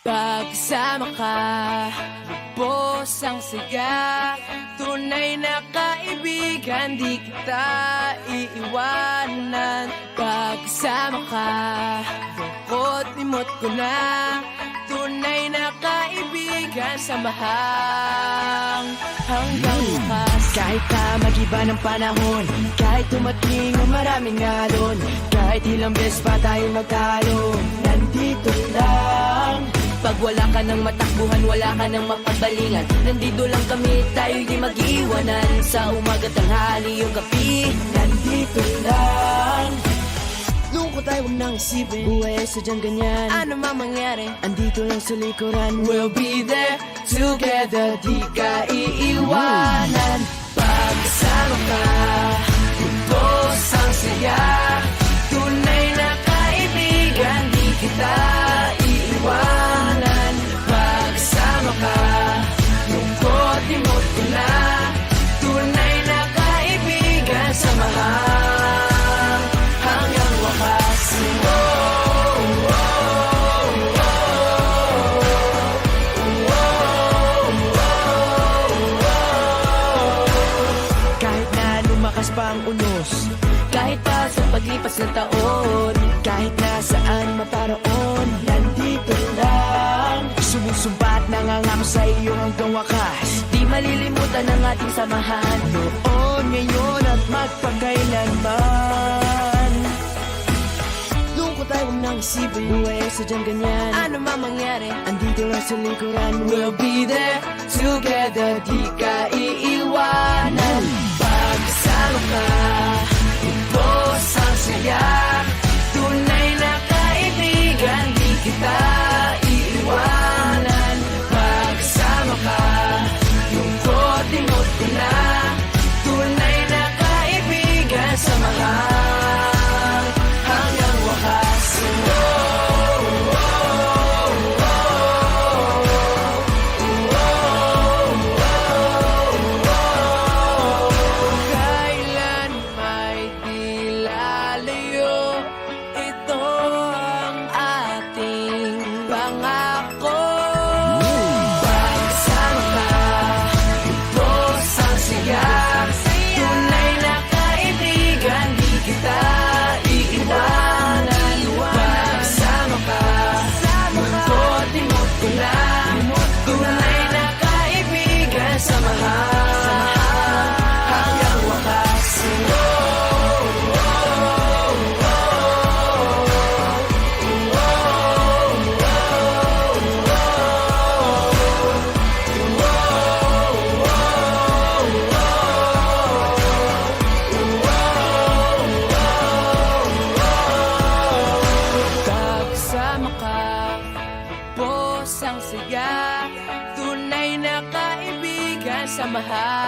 Pagsama ka, lubos ang saya. Tunay na kaibigan, di kita iiwanan. Pagsama ka, lungkot limot ko na. Tunay na kaibigan, samahang hanggang wakas. Kahit pa mag-iba ng panahon, kahit tumating ang maraming alon, kahit ilang beses pa tayo magtalo, nandito lang. Pag wala ka ng matakbuhan, wala ka ng mapagbalingan, nandito lang kami, tayo'y di mag-iwanan. Sa umaga, tanghali o gabi, nandito lang. Lungkot tayo, huwag nang isipin, buhay ay sadyang ganyan. Ano man mangyari, andito lang sa likuran. We'll be there together, di ka iiwanan. Pagsama ka, lubos ang saya. Tunay na kaibigan, di kita iiwanan. Pagsama ka, lungkot limot ko na. Tunay na kaibigan, samahang hanggang wakas. Kahit na lumakas pa ang unos, kahit pa sa paglipas ng taon, kahit na saan maparoon, nandito lang. Sumusumpa at nangangako sa iyo hanggang wakas. Di malilimutan ang ating samahan, noon, ngayon at magpakailanman. Lungkot tayo, huwag nang isipin, buhay ay sadyang ganyan. Ano man mangyari, andito lang sa likuran. We'll be there together, di ka iiwanan. Pagsama ka, lubos ang saya. Tunay na kaibigan, di kita iiwanan. Pagsama ka, lungkot limot ko na. Tunay na kaibigan, samahang hanggang wakas. Kailan may di lalayo, ito ang ating pangako. Pagsama ka, lubos ang saya. Tunay na kaibigan, di kita iiwanan. Pagsama ka, lungkot limot ko na. Tunay na kaibigan, samahang hanggang wakas. Pagsama ka, lubos ang saya. Tunay na kaibigan, samahang